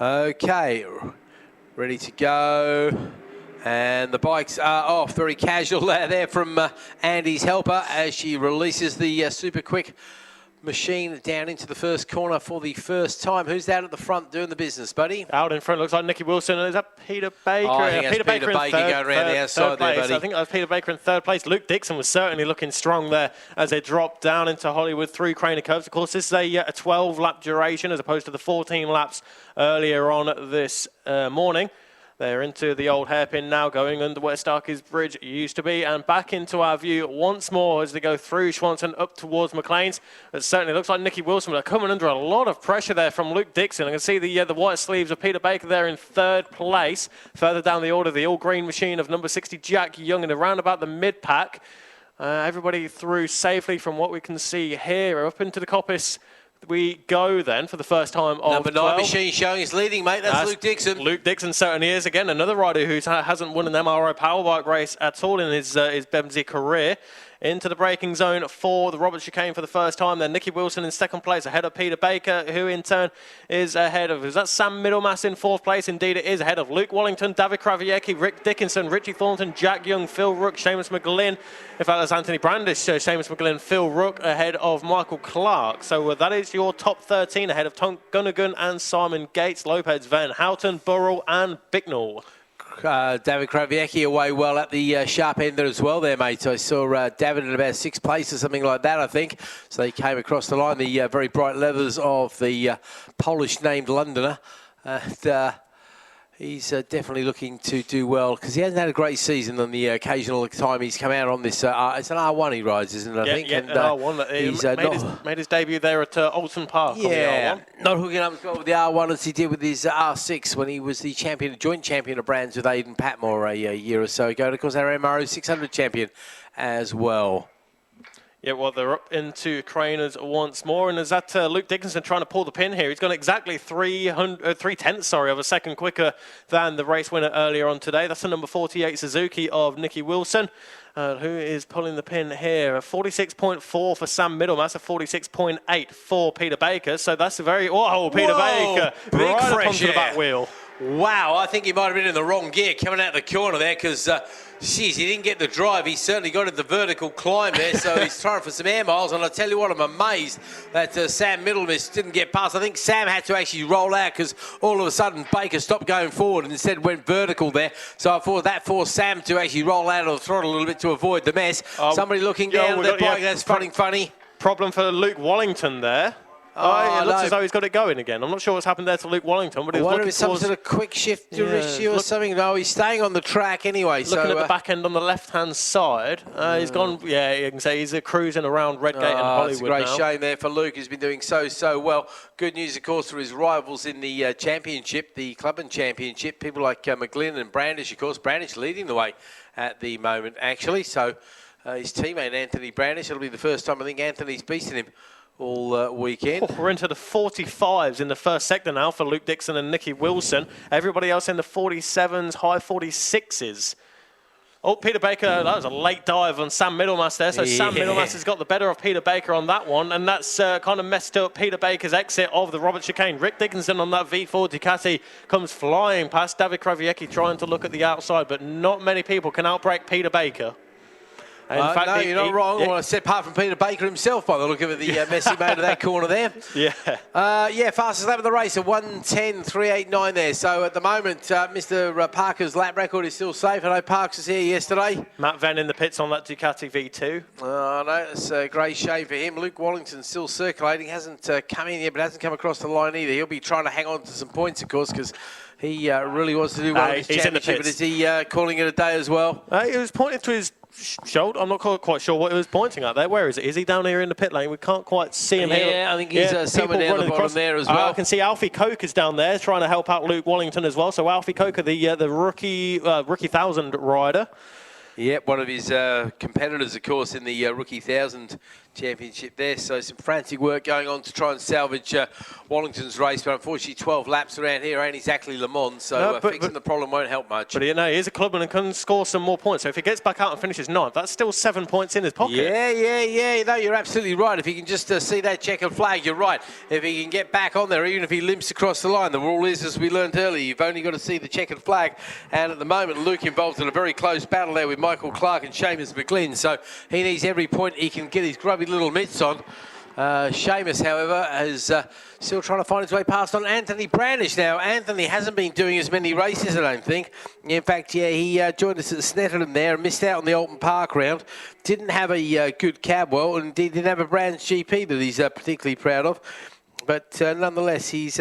Okay, ready to go. And the bikes are off. Very casual there from Andy's helper as she releases the super quick machine down into the first corner for the first time. Who's out at the front doing the business, buddy? Out in front looks like Nicky Wilson. Is that Peter Baker? Oh, I think Peter Baker going around the outside there, buddy. I think that was Peter Baker in third place. Luke Dixon was certainly looking strong there as they dropped down into Hollywood through Craner Curves. Of course, this is a 12-lap duration as opposed to the 14 laps earlier on this morning. They're into the old hairpin now, going under where Starkey's Bridge used to be, and back into our view once more as they go through Schwanson up towards McLean's. It certainly looks like Nicky Wilson, but coming under a lot of pressure there from Luke Dixon. I can see the white sleeves of Peter Baker there in third place. Further down the order, the all-green machine of number 60, Jack Young, and around about the mid-pack. Everybody through safely from what we can see here. Up into the coppice we go then for the first time of Number 9 machine showing his leading, mate. That's Luke Dixon. Luke Dixon certainly is. Again, another rider who hasn't won an MRO Powerbike race at all in his BMZ career. Into the braking zone for the Robert Chicane for the first time. Then Nicky Wilson in second place, ahead of Peter Baker, who in turn is ahead of, is that Sam Middlemass in fourth place? Indeed it is, ahead of Luke Wallington, David Kraviecki, Rick Dickinson, Richie Thornton, Jack Young, Phil Rook, Seamus McGlynn. In fact, that's Anthony Brandish, Seamus McGlynn, Phil Rook ahead of Michael Clark. So that is your top 13 ahead of Tom Gunnigan and Simon Gates, Lopez, Van Houten, Burrell and Bicknell. David Kraviecki away well at the sharp end there as well there, mate. I saw David in about 6th place or something like that, I think. So they came across the line, the very bright leathers of the Polish-named Londoner. And he's definitely looking to do well because he hasn't had a great season on the occasional time he's come out on this. It's an R1 he rides, isn't it, I think? Yeah, and, R1. He's made his debut there at Alton Park. Yeah, on the R1. Not hooking up as well with the R1 as he did with his R6 when he was the joint champion of brands with Aidan Patmore a year or so ago. And, of course, our MRO 600 champion as well. Yeah, well, they're up into Craners once more, and is that Luke Dickinson trying to pull the pin here? He's gone exactly 3/10 of a second quicker than the race winner earlier on today. That's the number 48 Suzuki of Nicky Wilson, who is pulling the pin here. A 46.4 for Sam Middlemass, a 46.8 for Peter Baker. So that's a very... Whoa, Peter Baker, big right up fresh onto the back wheel. Wow, I think he might have been in the wrong gear coming out the corner there because, geez, he didn't get the drive. He certainly got the vertical climb there, so he's trying for some air miles. And I tell you what, I'm amazed that Sam Middlemass didn't get past. I think Sam had to actually roll out because all of a sudden Baker stopped going forward and instead went vertical there. So I thought that forced Sam to actually roll out of the throttle a little bit to avoid the mess. Somebody looking down at their bike, that's funny. Problem for Luke Wallington there. It looks as though he's got it going again. I'm not sure what's happened there to Luke Wallington, but he's looking towards... some sort of quick shift or something. No, he's staying on the track anyway. Looking at the back end on the left-hand side, he's gone. Yeah, you can say he's cruising around Redgate and Hollywood. It's a great shame there for Luke, who's been doing so well. Good news, of course, for his rivals in the championship, the Clubman Championship. People like McGlynn and Brandish, of course. Brandish leading the way at the moment, actually. So his teammate Anthony Brandish. It'll be the first time I think Anthony's beaten him all weekend. We're into the 45s in the first sector now for Luke Dixon and Nicky Wilson. Everybody else in the 47s, high 46s. Oh, Peter Baker, that was a late dive on Sam Middlemass there. So Sam Middlemass has got the better of Peter Baker on that one. And that's kind of messed up Peter Baker's exit of the Robert Chicane. Rick Dickinson on that V4 Ducati comes flying past. David Kraviecki trying to look at the outside, but not many people can outbrake Peter Baker. In fact, no, you're not wrong. Well, I said apart from Peter Baker himself, by the look of it, the mess he made of that corner there. Yeah. Fastest lap of the race, a 1:10.389 there. So at the moment, Mr. Parker's lap record is still safe. I know Parks was here yesterday. Matt Venn in the pits on that Ducati V2. No, it's a great shame for him. Luke Wallington's still circulating. Hasn't come in yet, but hasn't come across the line either. He'll be trying to hang on to some points, of course, because he really wants to do well in his championship. But is he calling it a day as well? He was pointing to his shoulder. I'm not quite sure what he was pointing at there. Where is it? Is he down here in the pit lane? We can't quite see him here. Yeah, I think he's somewhere down the bottom there as well. I can see Alfie Coke is down there trying to help out Luke Wallington as well. So Alfie Coke, the rookie 1000 rider. Yep, one of his competitors, of course, in the Rookie 1000 Championship there. So some frantic work going on to try and salvage Wallington's race, but unfortunately 12 laps around here ain't exactly Le Mans, so fixing the problem won't help much. But he's a clubman and can score some more points. So if he gets back out and finishes 9th, that's still 7 points in his pocket. Yeah. No, you're absolutely right. If he can just see that checkered flag, you're right. If he can get back on there, even if he limps across the line, the rule is, as we learned earlier, you've only got to see the checkered flag. And at the moment, Luke involved in a very close battle there with Michael Clark and Seamus McGlynn. So he needs every point he can get his grubby little mitts on. Seamus, however, is still trying to find his way past on Anthony Brandish. Now, Anthony hasn't been doing as many races, I don't think. In fact, he joined us at Snetterton there and missed out on the Alton Park round. Didn't have a good cab well, and he didn't have a Brands GP that he's particularly proud of. But nonetheless, he's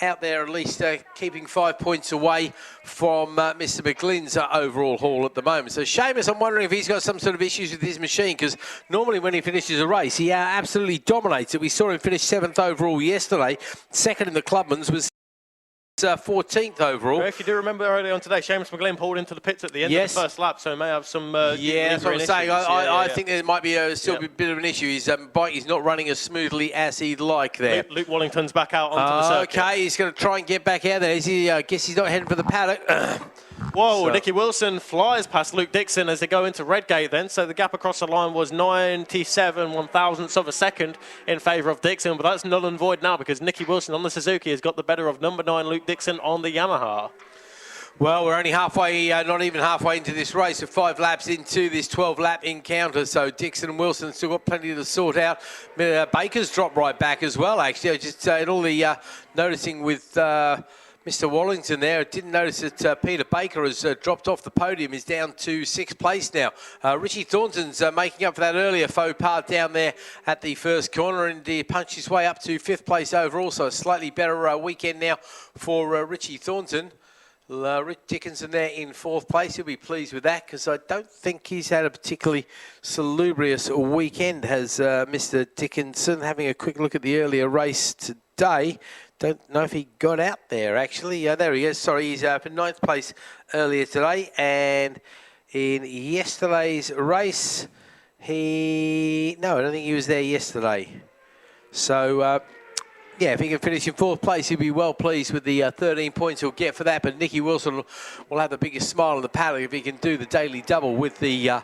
out there at least keeping 5 points away from Mr. McGlynn's overall haul at the moment. So Seamus, I'm wondering if he's got some sort of issues with his machine, because normally when he finishes a race, he absolutely dominates it. We saw him finish 7th overall yesterday. Second in the Clubman's was 14th overall. If you do remember earlier on today, Seamus McGlynn pulled into the pits at the end of the first lap, so he may have some that's what I'm saying. I think there might be still a bit of an issue. His bike is not running as smoothly as he'd like there. Luke Wallington's back out onto the circuit. Okay, he's going to try and get back out there. I guess he's not heading for the paddock. Whoa, Nicky Wilson flies past Luke Dixon as they go into Redgate then. So the gap across the line was 97 1,000ths of a second in favour of Dixon. But that's null and void now because Nicky Wilson on the Suzuki has got the better of number 9 Luke Dixon on the Yamaha. Well, we're only halfway, not even halfway into this race. We're 5 laps into this 12-lap encounter. So Dixon and Wilson still got plenty to sort out. Baker's dropped right back as well, actually. I just in all the noticing with Mr. Wallington there, I didn't notice that Peter Baker has dropped off the podium. He's down to 6th place now. Richie Thornton's making up for that earlier faux pas down there at the first corner, and he punched his way up to 5th place overall. So a slightly better weekend now for Richie Thornton. Rick Dickinson there in 4th place. He'll be pleased with that because I don't think he's had a particularly salubrious weekend, has Mr. Dickinson. Having a quick look at the earlier race today. Don't know if he got out there, actually. There he is. Sorry, he's up in 9th place earlier today. And in yesterday's race, no, I don't think he was there yesterday. So, if he can finish in 4th place, he'll be well pleased with the 13 points he'll get for that. But Nicky Wilson will have the biggest smile on the paddock if he can do the daily double with the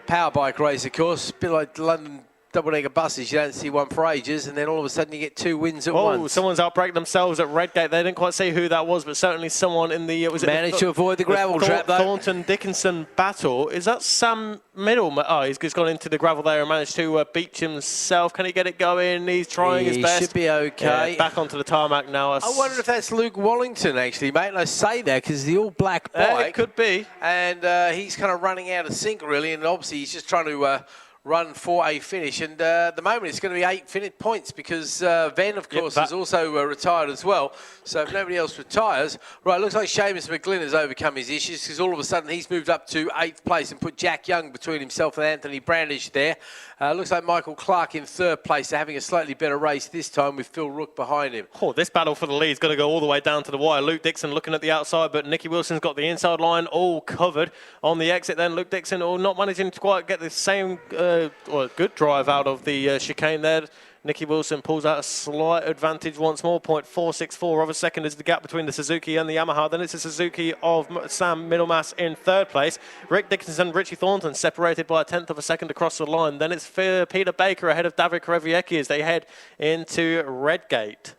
Powerbike race, of course. A bit like London double-decker buses, you don't see one for ages, and then all of a sudden you get 2 wins at once. Someone's outbreaking themselves at Redgate. They didn't quite see who that was, but certainly someone in the... managed to avoid the gravel trap, though. Thornton-Dickinson battle. Is that Sam Middleman? Oh, he's gone into the gravel there and managed to beach himself. Can he get it going? He's trying his best. He should be okay. Yeah, back onto the tarmac now. I wonder if that's Luke Wallington, actually, mate. And I say that because the all-black bike... it could be. And he's kind of running out of sync, really, and obviously he's just trying to... run for a finish, and at the moment it's going to be 8 points because Venn, of course, is also retired as well. So if nobody else retires, right, looks like Seamus McGlynn has overcome his issues because all of a sudden he's moved up to 8th place and put Jack Young between himself and Anthony Brandish there. Looks like Michael Clark in 3rd place. They're having a slightly better race this time with Phil Rook behind him. Oh, this battle for the lead is going to go all the way down to the wire. Luke Dixon looking at the outside, but Nicky Wilson's got the inside line all covered on the exit. Then Luke Dixon not managing to quite get the same good drive out of the chicane there. Nicky Wilson pulls out a slight advantage once more. 0.464 of a second is the gap between the Suzuki and the Yamaha. Then it's the Suzuki of Sam Middlemass in 3rd place. Rick Dickinson and Richie Thornton separated by 1/10 of a second across the line. Then it's Peter Baker ahead of David Kreviecki as they head into Redgate.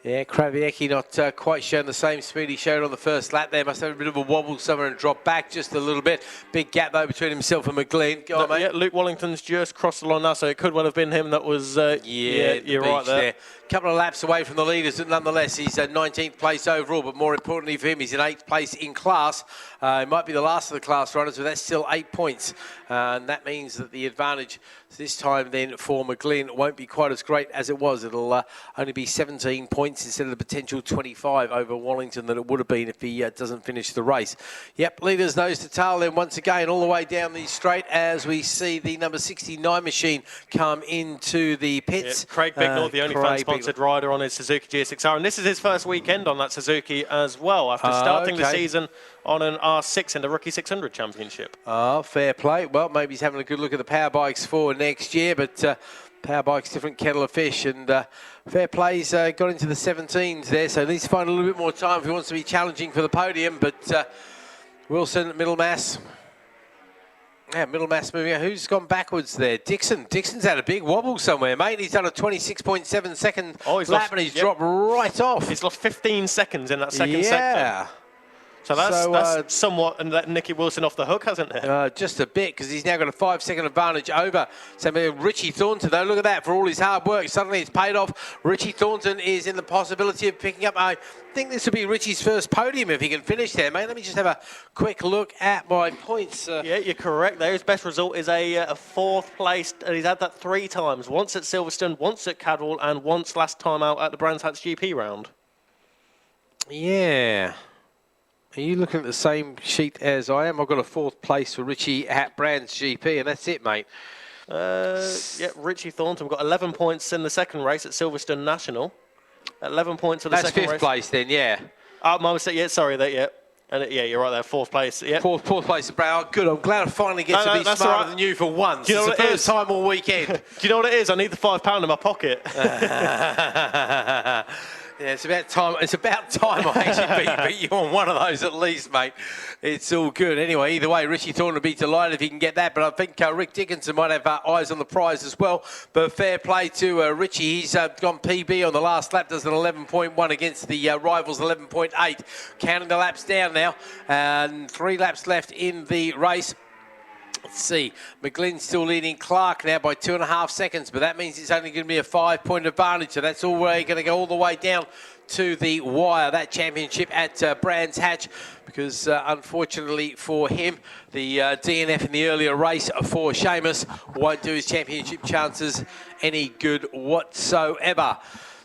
Yeah, Kraviecki not quite showing the same speed he showed on the first lap there. Must have a bit of a wobble somewhere and drop back just a little bit. Big gap, though, between himself and McGlynn. Go on, mate. Yeah, Luke Wallington's just crossed the line now, so it could well have been him that was... you're right there. Couple of laps away from the leaders, but nonetheless, he's 19th place overall. But more importantly for him, he's in 8th place in class. It might be the last of the class runners, but that's still 8 points. And that means that the advantage this time then for McGlynn won't be quite as great as it was. It'll only be 17 points. points instead of the potential 25 over Wallington that it would have been if he doesn't finish the race. Yep, leaders nose to tail then once again all the way down the straight as we see the number 69 machine come into the pits. Yeah, Craig Bignell, the only fan-sponsored rider on his Suzuki GSX-R, and this is his first weekend on that Suzuki as well after starting the season on an R6 in the Rookie 600 Championship. Oh, fair play. Well, maybe he's having a good look at the Powerbikes for next year, but Powerbikes, different kettle of fish, and fair play's got into the 17s there, so needs to find a little bit more time if he wants to be challenging for the podium, but Wilson, middle mass. Yeah, middle mass moving out. Who's gone backwards there? Dixon. Dixon's had a big wobble somewhere, mate. He's done a 26.7 second lap and he's dropped right off. He's lost 15 seconds in that second sector. So that's somewhat and let Nicky Wilson off the hook, hasn't it? Just a bit, because he's now got a 5-second advantage over Richie Thornton, though. Look at that, for all his hard work. Suddenly it's paid off. Richie Thornton is in the possibility of picking up. I think this will be Richie's first podium if he can finish there, mate. Let me just have a quick look at my points. Yeah, you're correct there. His best result is a fourth place, and he's had that 3 times. Once at Silverstone, once at Cadwell, and once last time out at the Brands Hatch GP round. Yeah. Are you looking at the same sheet as I am? I've got a 4th place for Richie at Brands GP, and that's it, mate. Yeah, Richie Thornton. We've got 11 points in the second race at Silverstone National. 11 points for the second race. That's 5th place then, yeah. Oh, my mistake. Yeah, sorry, yeah. And yeah, you're right there. 4th place. Yeah. Fourth place at Brands. Oh, good. I'm glad I finally get to be smarter than you for once. Do you know it's the first time all weekend. Do you know what it is? I need the £5 in my pocket. Yeah, it's about time. It's about time I actually beat you on one of those at least, mate. It's all good. Anyway, either way, Richie Thornton would be delighted if he can get that. But I think Rick Dickinson might have eyes on the prize as well. But fair play to Richie. He's gone PB on the last lap. Does an 11.1 against the rivals 11.8. Counting the laps down now. And 3 laps left in the race. Let's see, McGlynn still leading Clark now by 2.5 seconds, but that means it's only going to be a 5-point advantage, so that's already going to go all the way down to the wire, that championship at Brands Hatch, because unfortunately for him, the DNF in the earlier race for Seamus won't do his championship chances any good whatsoever.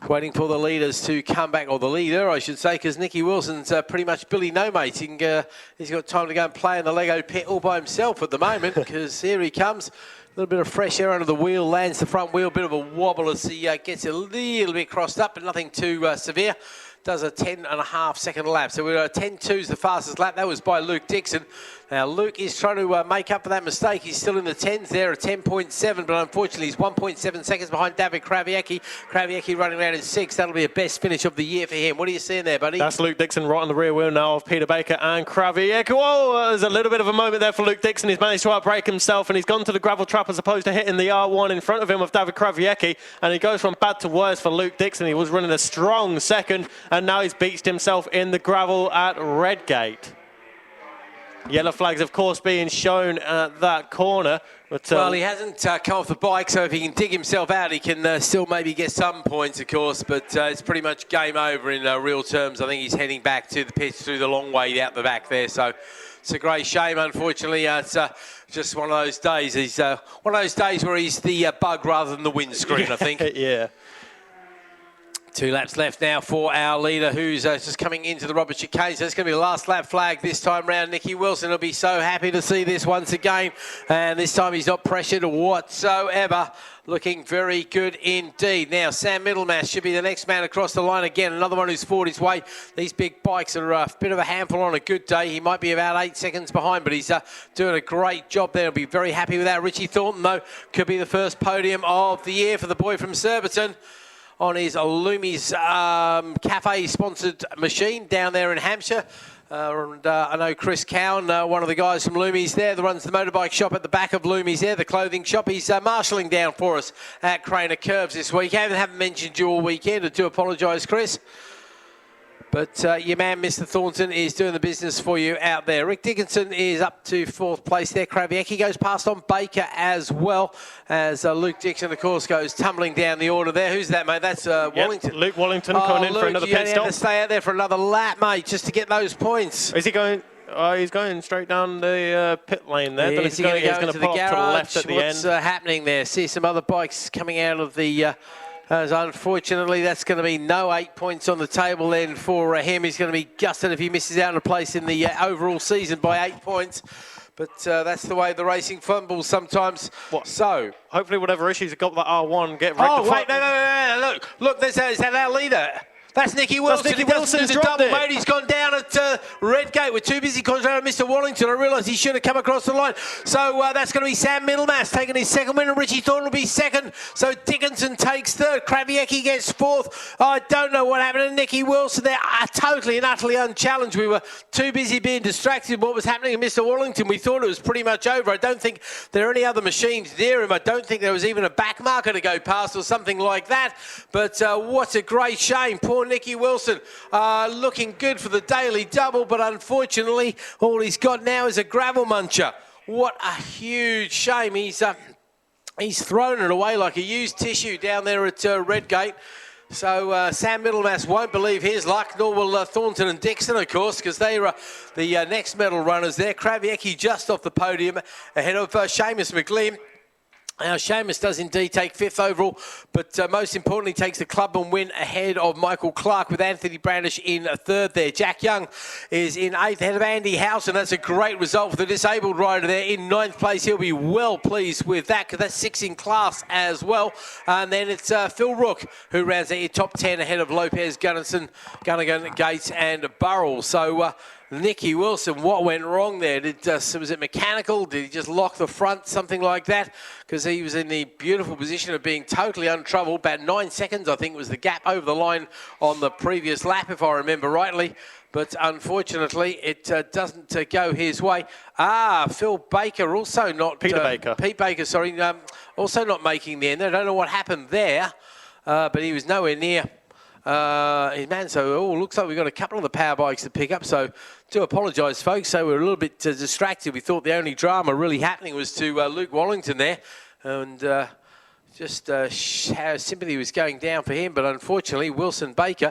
Waiting for the leaders to come back, or the leader, I should say, because Nicky Wilson's pretty much Billy No Mate. He's got time to go and play in the Lego pit all by himself at the moment, because here he comes. A little bit of fresh air under the wheel, lands the front wheel, bit of a wobble as he gets a little bit crossed up, but nothing too severe. Does a 10.5 second lap. So we're 10.2 is the fastest lap. That was by Luke Dixon. Now, Luke is trying to make up for that mistake. He's still in the 10s there at 10.7, but unfortunately he's 1.7 seconds behind David Kraviecki. Kraviecki running around in 6th. That'll be a best finish of the year for him. What are you seeing there, buddy? That's Luke Dixon right on the rear wheel now of Peter Baker and Kraviecki. Whoa, there's a little bit of a moment there for Luke Dixon. He's managed to outbrake himself, and he's gone to the gravel trap as opposed to hitting the R1 in front of him of David Kraviecki, and he goes from bad to worse for Luke Dixon. He was running a strong second, and now he's beached himself in the gravel at Redgate. Yellow flags, of course, being shown at that corner. But, well, he hasn't come off the bike, so if he can dig himself out, he can still maybe get some points, of course, but it's pretty much game over in real terms. I think he's heading back to the pitch through the long way out the back there, so it's a great shame, unfortunately. It's just one of those days. He's one of those days where he's the bug rather than the windscreen, I think. Yeah. 2 laps left now for our leader, who's just coming into the Robert chicane. So it's going to be the last lap flag this time round. Nicky Wilson will be so happy to see this once again. And this time he's not pressured whatsoever. Looking very good indeed. Now, Sam Middlemass should be the next man across the line again. Another one who's fought his way. These big bikes are a bit of a handful on a good day. He might be about 8 seconds behind, but he's doing a great job there. He'll be very happy with that. Richie Thornton, though, could be the first podium of the year for the boy from Surbiton on his Loomies cafe-sponsored machine down there in Hampshire. And I know Chris Cowan, one of the guys from Loomies there, that runs the motorbike shop at the back of Loomies there, the clothing shop. He's marshalling down for us at Craner Curves this week. I haven't mentioned you all weekend. I do apologise, Chris. But your man, Mr. Thornton, is doing the business for you out there. Rick Dickinson is up to 4th place there. Kraviecki goes past on Baker as well, as Luke Dixon, of course, goes tumbling down the order there. Who's that, mate? That's Wallington. Luke Wallington coming in for another pit stop. You have to stay out there for another lap, mate, just to get those points. Is he going? He's going straight down the pit lane there. Yeah, He's going to go into the garage. to the left at the What's end. happening there? See some other bikes coming out of the As unfortunately, that's going to be no 8 points on the table then for him. He's going to be gutted if he misses out on a place in the overall season by 8 points. But that's the way the racing fumbles sometimes. What? So hopefully whatever issues have got that R1 get rectified. Oh, wait, no. Look, is that our leader? That's Nicky Wilson. Nicky He doesn't Wilson's do the dropped double, it. mate. He's gone down at Redgate. We're too busy concentrating on Mr. Wallington. I realise he should have come across the line. So that's going to be Sam Middlemass taking his second win, and Richie Thorne will be second. So Dickinson takes third. Kraviecki gets fourth. I don't know what happened to Nicky Wilson. They're totally and utterly unchallenged. We were too busy being distracted with what was happening in Mr. Wallington. We thought it was pretty much over. I don't think there are any other machines near him. I don't think there was even a back marker to go past or something like that. But what a great shame. Poor Nicky Wilson. Looking good for the daily double, but unfortunately all he's got now is a gravel muncher. What a huge shame. He's thrown it away like a used tissue down there at Redgate. So Sam Middlemass won't believe his luck, nor will Thornton and Dixon, of course, because they are the next medal runners there. Kraviecki just off the podium ahead of Seamus McLean. Now, Seamus does indeed take fifth overall, but most importantly takes the Clubman win ahead of Michael Clark with Anthony Brandish in third there. Jack Young is in eighth ahead of Andy House, and that's a great result for the disabled rider there in ninth place. He'll be well pleased with that because that's sixth in class as well. And then it's Phil Rook who rounds out your top 10 ahead of Lopez, Gunnison, Gunnigan, Gates and Burrell. So Nicky Wilson, what went wrong there? Was it mechanical? Did he just lock the front, something like that? Because he was in the beautiful position of being totally untroubled. About 9 seconds, I think, was the gap over the line on the previous lap, if I remember rightly. But unfortunately, it doesn't go his way. Phil Baker also not... Peter Baker. Pete Baker, sorry. Also not making the end. I don't know what happened there, but he was nowhere near... his man, so looks like we've got a couple of the power bikes to pick up, so do apologise, folks. So we're a little bit distracted. We thought the only drama really happening was to Luke Wallington there, and just how sympathy was going down for him, but unfortunately Wilson Baker